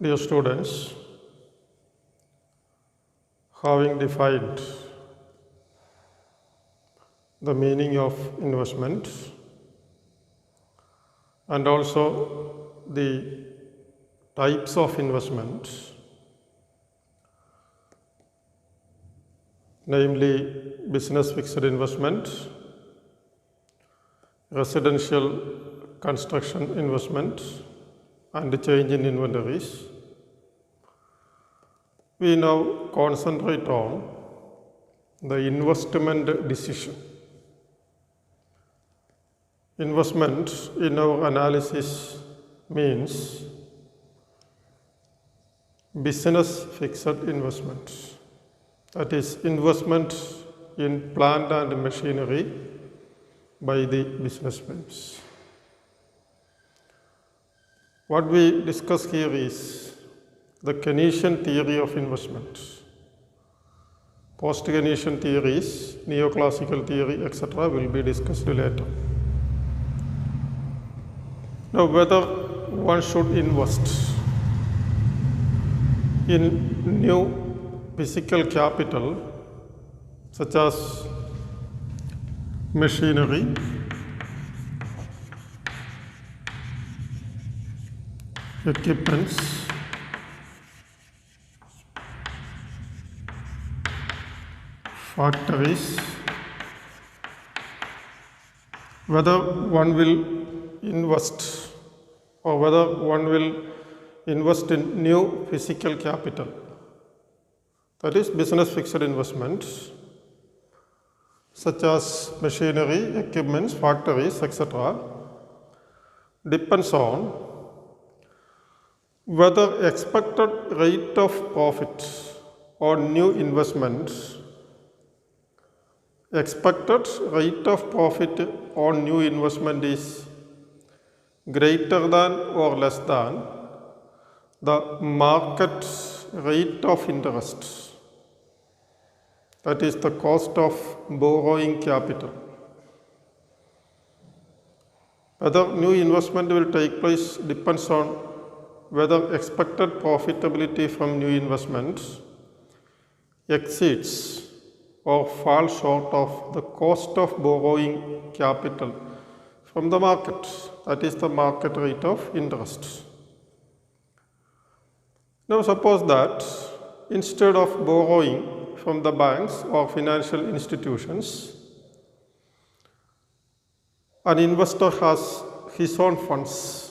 Dear students, having defined the meaning of investment and also the types of investment, namely business fixed investment, residential construction investment, and change in inventories, we now concentrate on the investment decision. Investment in our analysis means business fixed investment, that is, investment in plant and machinery by the businessmen. What we discuss here is the Keynesian theory of investment. Post-Keynesian theories, neoclassical theory, etc. will be discussed later. Now, whether one should invest in new physical capital such as machinery, equipments, factories, whether one will invest or whether one will invest in new physical capital, that is business fixed investments such as machinery, equipments, factories, etc., depends on whether expected rate of profit on new investments, expected rate of profit on new investment is greater than or less than the market rate of interest, that is the cost of borrowing capital. Whether new investment will take place depends on whether expected profitability from new investments exceeds or falls short of the cost of borrowing capital from the market, that is the market rate of interest. Now suppose that instead of borrowing from the banks or financial institutions, an investor has his own funds.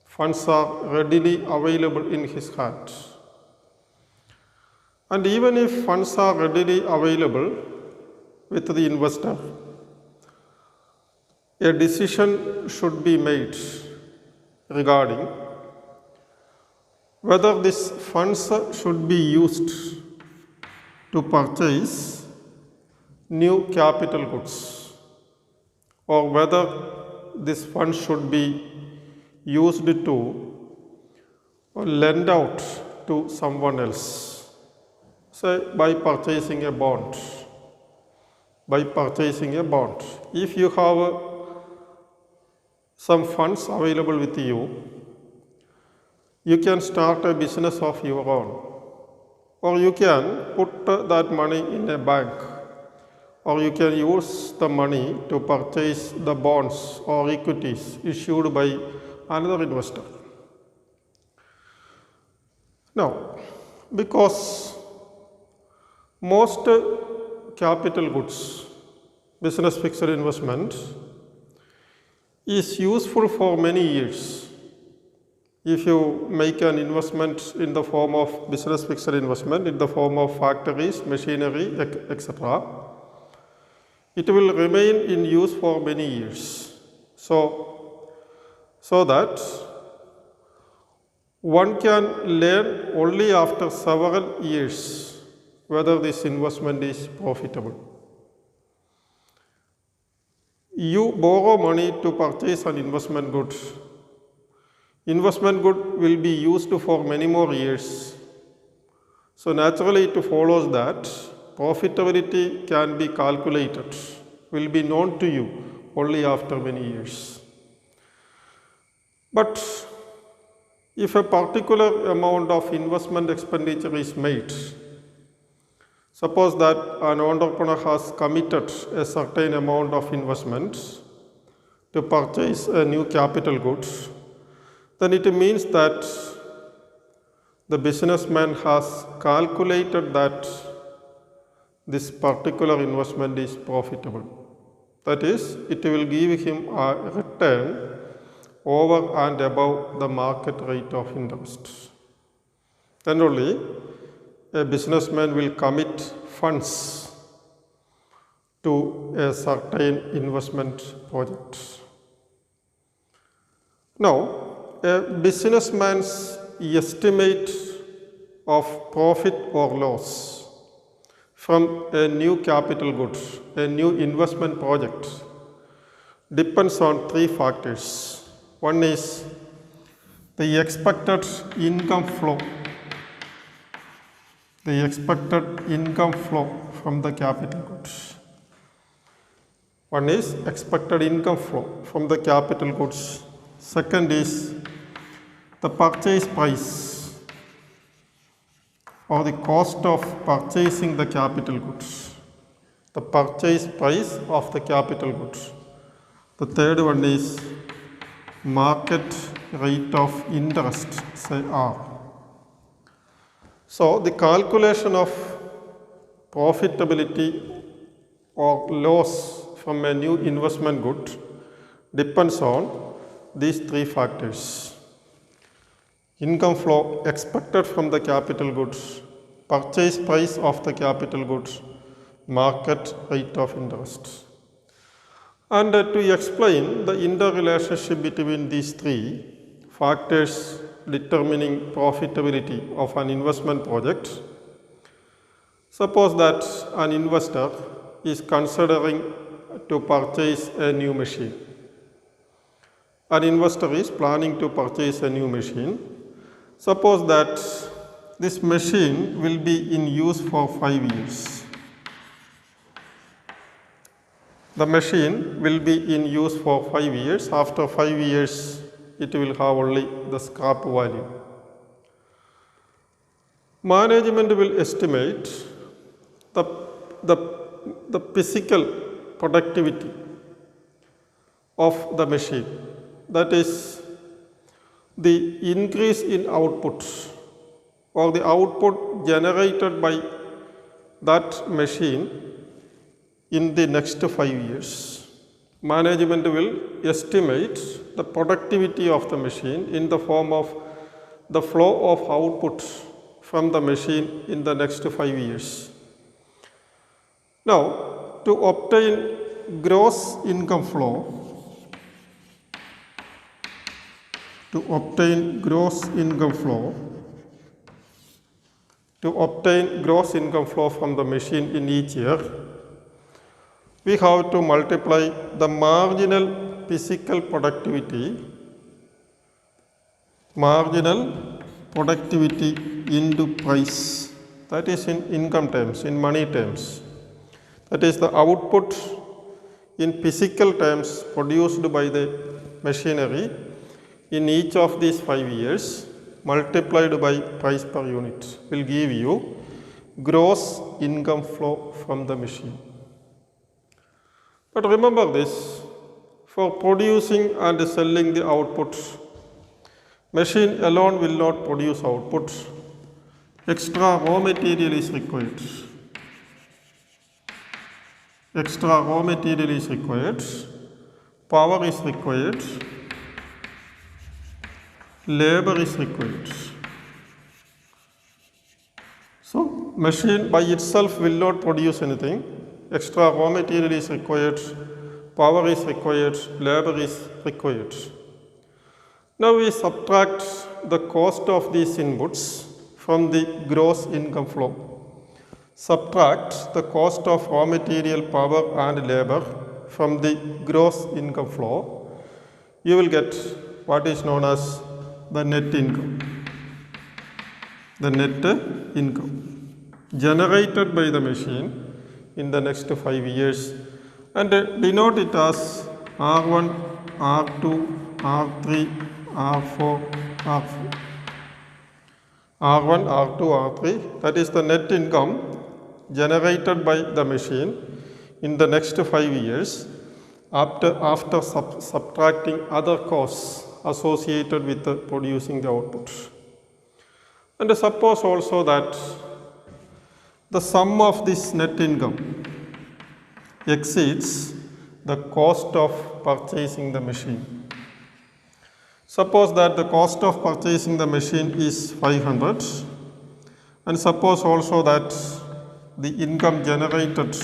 Funds are readily available in his hand. And even if funds are readily available with the investor, a decision should be made regarding whether these funds should be used to purchase new capital goods or whether this fund should be used to lend out to someone else, say by purchasing a bond. If you have some funds available with you, you can start a business of your own, or you can put that money in a bank, or you can use the money to purchase the bonds or equities issued by another investor. Now, because most capital goods, business fixed investment, is useful for many years. If you make an investment in the form of business fixed investment, in the form of factories, machinery, etc., it will remain in use for many years. So that one can learn only after several years whether this investment is profitable. You borrow money to purchase an investment good. Investment good will be used for many more years. So naturally it follows that profitability can be calculated, will be known to you only after many years. But if a particular amount of investment expenditure is made, suppose that an entrepreneur has committed a certain amount of investment to purchase a new capital goods, then it means that the businessman has calculated that this particular investment is profitable. That is, it will give him a return over and above the market rate of interest. Then only a businessman will commit funds to a certain investment project. Now, a businessman's estimate of profit or loss from a new capital goods, a new investment project, depends on three factors. One is the expected income flow. The expected income flow from the capital goods. One is expected income flow from the capital goods. Second is the purchase price or the cost of purchasing the capital goods. The purchase price of the capital goods. The third one is market rate of interest, say R. So, the calculation of profitability or loss from a new investment good depends on these three factors: income flow expected from the capital goods, purchase price of the capital goods, market rate of interest. And to explain the interrelationship between these three factors determining profitability of an investment project, suppose that an investor is considering to purchase a new machine. An investor is planning to purchase a new machine. Suppose that this machine will be in use for 5 years. The machine will be in use for 5 years. After 5 years, it will have only the scrap value. Management will estimate the physical productivity of the machine. That is, the increase in output or the output generated by that machine in the next 5 years. Management will estimate the productivity of the machine in the form of the flow of output from the machine in the next 5 years. Now, to obtain gross income flow, to obtain gross income flow from the machine in each year, we have to multiply the marginal physical productivity into price, that is in income terms, in money terms. That is the output in physical terms produced by the machinery in each of these 5 years multiplied by price per unit will give you gross income flow from the machine. But remember this, for producing and selling the output, machine alone will not produce output. Extra raw material is required. Extra raw material is required. Power is required. Labor is required. So, machine by itself will not produce anything. Extra raw material is required. Power is required. Labor is required. Now we subtract the cost of these inputs from the gross income flow. Subtract the cost of raw material, power and labor from the gross income flow. You will get what is known as the net income. The net income generated by the machine in the next 5 years, and denote it as R1, R2, R3, R4, R4. R1, R2, R3, that is the net income generated by the machine in the next 5 years after subtracting other costs associated with producing the output. And suppose also that the sum of this net income exceeds the cost of purchasing the machine. Suppose that the cost of purchasing the machine is 500, and suppose also that the income generated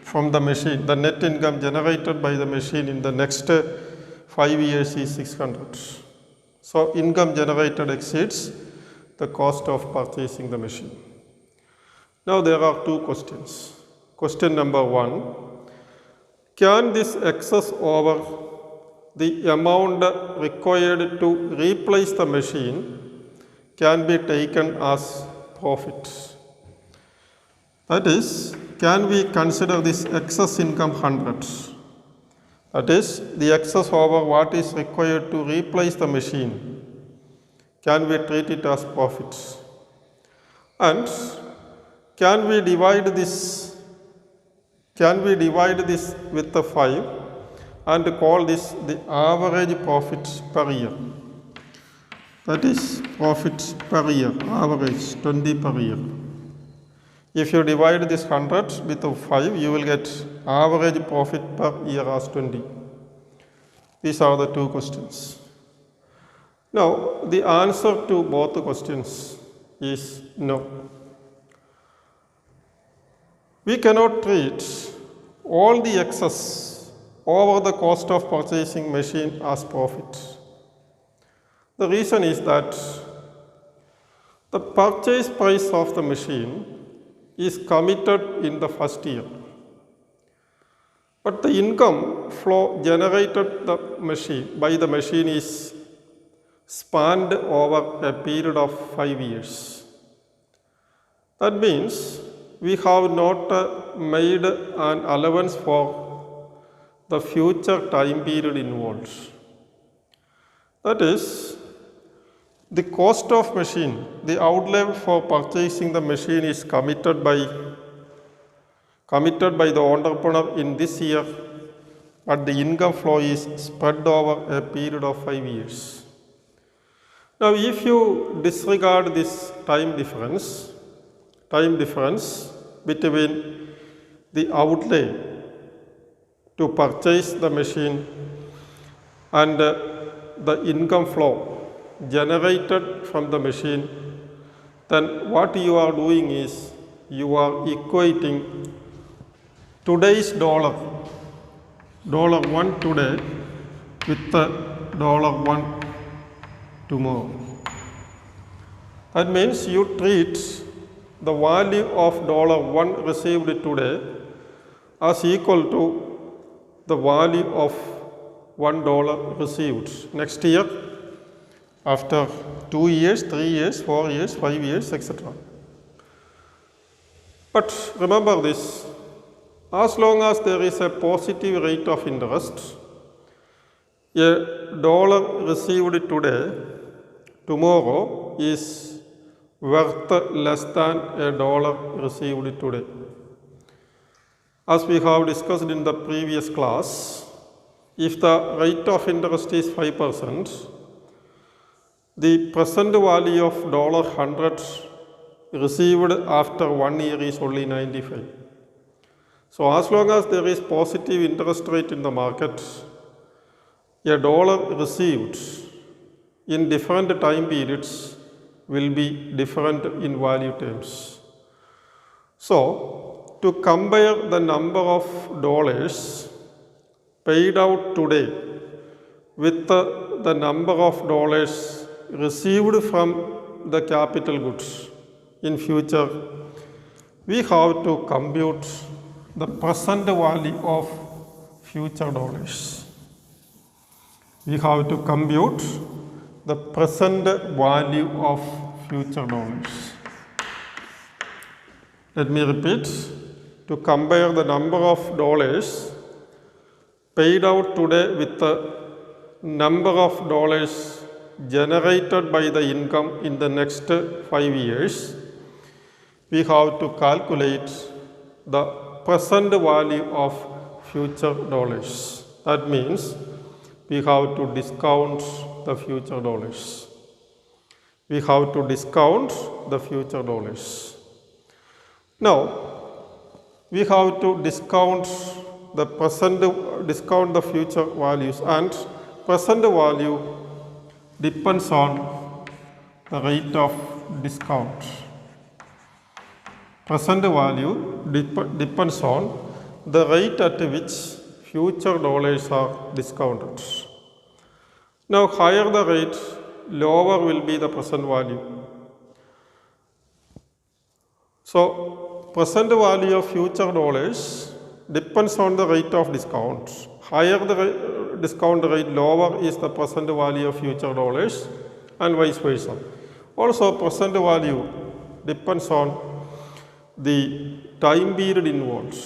from the machine, the net income generated by the machine in the next 5 years is 600. So income generated exceeds the cost of purchasing the machine. Now there are two questions. Question number 1, can this excess over the amount required to replace the machine can be taken as profit? That is, can we consider this excess income 100? That is, the excess over what is required to replace the machine, can we treat it as profit? And can we divide this with the 5 and call this the average profit per year? That is profit per year, average 20 per year. If you divide this 100 with 5, you will get average profit per year as 20. These are the two questions. Now, the answer to both the questions is no. We cannot treat all the excess over the cost of purchasing machine as profit. The reason is that the purchase price of the machine is committed in the first year, but the income flow generated by the machine is spanned over a period of 5 years. That means we have not made an allowance for the future time period involved. That is, the cost of machine, the outlay for purchasing the machine is committed by the entrepreneur in this year, but the income flow is spread over a period of 5 years. Now, if you disregard this time difference between the outlay to purchase the machine and the income flow generated from the machine, then what you are doing is you are equating today's $1 today with the $1 tomorrow. That means you treat the value of $1 received today as equal to the value of $1 received next year, after 2 years, 3 years, 4 years, 5 years, etc. But remember this, as long as there is a positive rate of interest, $1 received today, tomorrow is worth less than $1 received today. As we have discussed in the previous class, if the rate of interest is 5%, the present value of $100 received after 1 year is only 95. So as long as there is positive interest rate in the market, $1 received in different time periods will be different in value terms. So to compare the number of dollars paid out today with the number of dollars received from the capital goods in future, we have to compute the present value of future dollars. We have to compute the present value of future dollars. Let me repeat, to compare the number of dollars paid out today with the number of dollars generated by the income in the next 5 years, we have to calculate the present value of future dollars. That means we have to discount the future dollars. We have to discount the future dollars. Now, we have to discount the future values, and present value depends on the rate of discount. Present value depends on the rate at which future dollars are discounted. Now, higher the rate, lower will be the present value. So, present value of future dollars depends on the rate of discount. Higher the discount rate, lower is the present value of future dollars, and vice versa. Also, present value depends on the time period involved.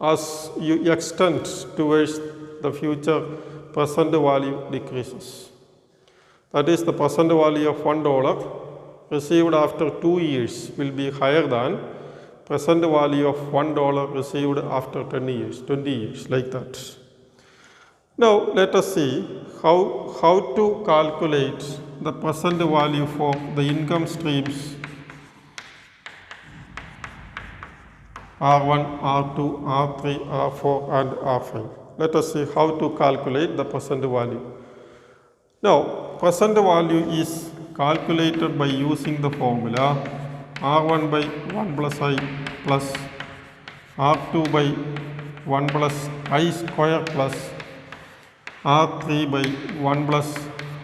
As you extend towards the future, present value decreases. That is, the present value of $1 received after 2 years will be higher than present value of $1 received after 20 years, like that. Now, let us see how to calculate the present value for the income streams R1, R2, R3, R4 and R5. Let us see how to calculate the present value. Now, present value is calculated by using the formula R1 by 1 plus I plus R2 by 1 plus I square plus R3 by 1 plus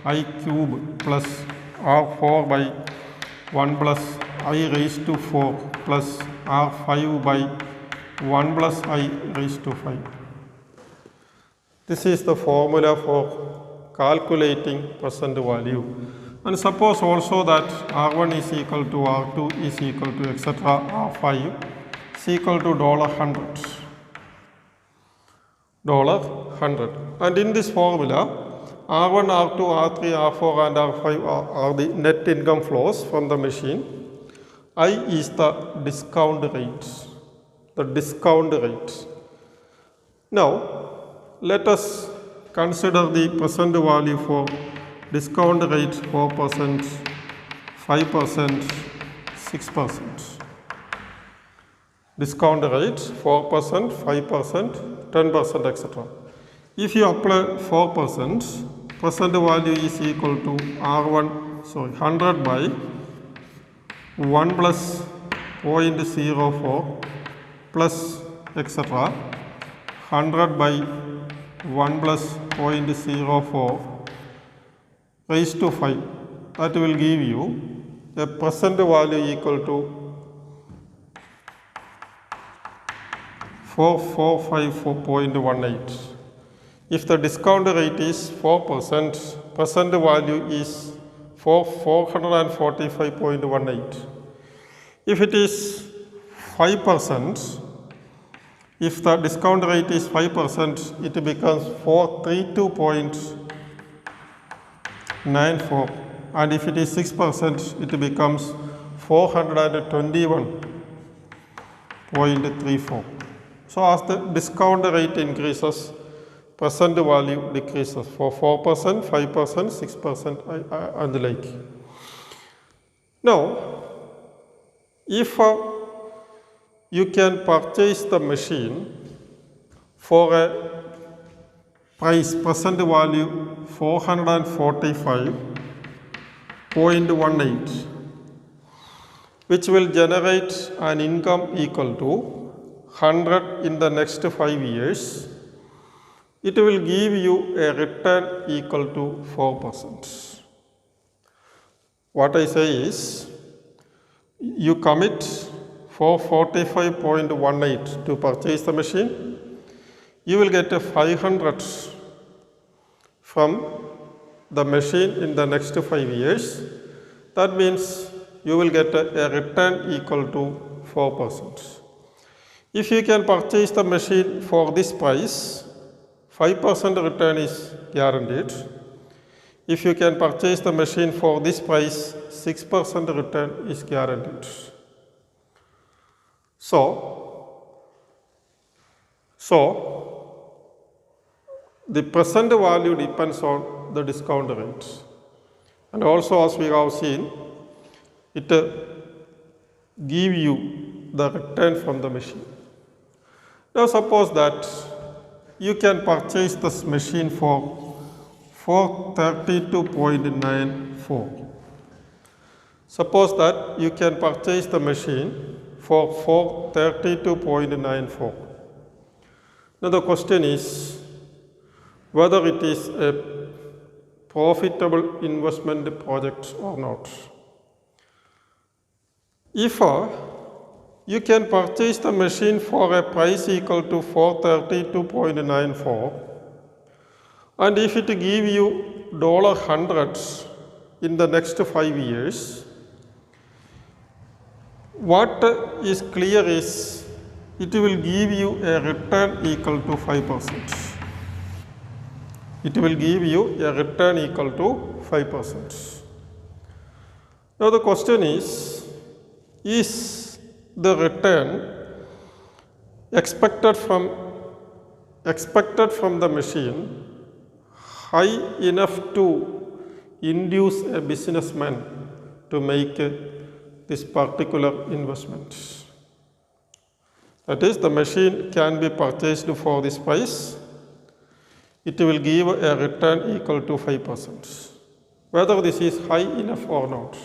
I cube plus R4 by 1 plus I raised to 4 plus R5 by 1 plus I raised to 5. This is the formula for calculating present value. And suppose also that R1 is equal to R2 is equal to etc. R5 is equal to $100. And in this formula, R1, R2, R3, R4 and R5 are the net income flows from the machine. I is the discount rate. Now, let us consider the present value for discount rate 4%, 5%, 6%. Discount rate 4%, 5%, 10%, etc. If you apply 4%, present value is equal to 100 by 1 plus 0.04 plus etc. 100 by 1 plus 0.04 raised to 5. That will give you a present value equal to 4454.18. If the discount rate is 4%, present value is 445.18. If it is 5%, if the discount rate is 5%, it becomes 432.94, and if it is 6%, it becomes 421.34. So, as the discount rate increases, present value decreases for 4%, 5%, 6% and the like. Now, if you can purchase the machine for a price, present value 445.18, which will generate an income equal to 100 in the next 5 years, it will give you a return equal to 4%. What I say is, you commit 445.18 to purchase the machine, you will get a 500 from the machine in the next 5 years. That means you will get a return equal to 4%. If you can purchase the machine for this price, 5% return is guaranteed. If you can purchase the machine for this price, 6% return is guaranteed. So the present value depends on the discount rate. And also, as we have seen, it gives you the return from the machine. Now suppose that you can purchase this machine for 432.94. Suppose that you can purchase the machine for 432.94. Now the question is whether it is a profitable investment project or not. If you can purchase the machine for a price equal to 432.94, and if it give you $100 in the next 5 years, what is clear is it will give you a return equal to 5%. It will give you a return equal to 5%. Now the question is the return expected from the machine high enough to induce a businessman to make this particular investment? That is, the machine can be purchased for this price. It will give a return equal to 5%. Whether this is high enough or not.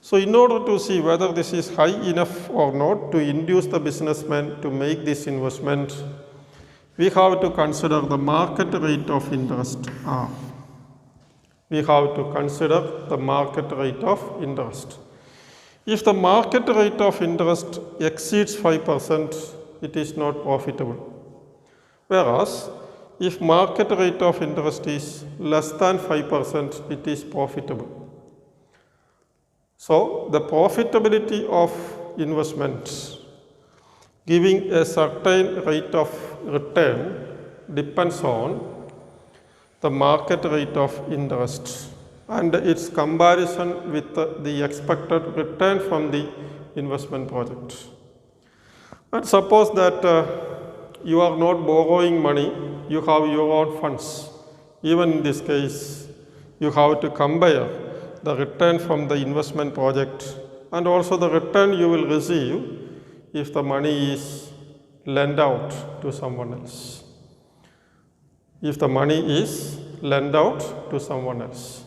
So in order to see whether this is high enough or not to induce the businessman to make this investment, we have to consider the market rate of interest R. We have to consider the market rate of interest. If the market rate of interest exceeds 5%, it is not profitable. Whereas, if market rate of interest is less than 5%, it is profitable. So, the profitability of investment giving a certain rate of return depends on the market rate of interest and its comparison with the expected return from the investment project. And suppose that you are not borrowing money, you have your own funds. Even in this case, you have to compare the return from the investment project and also the return you will receive if the money is lent out to someone else. If the money is lent out to someone else.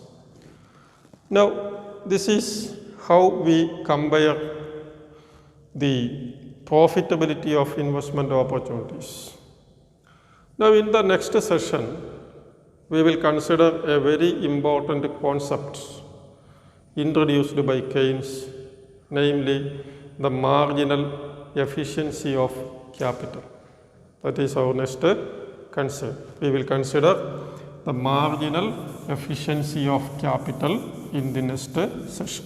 Now, this is how we compare the profitability of investment opportunities. Now, in the next session, we will consider a very important concept introduced by Keynes, namely the marginal efficiency of capital. That is our next concern. We will consider the marginal efficiency of capital in the next session.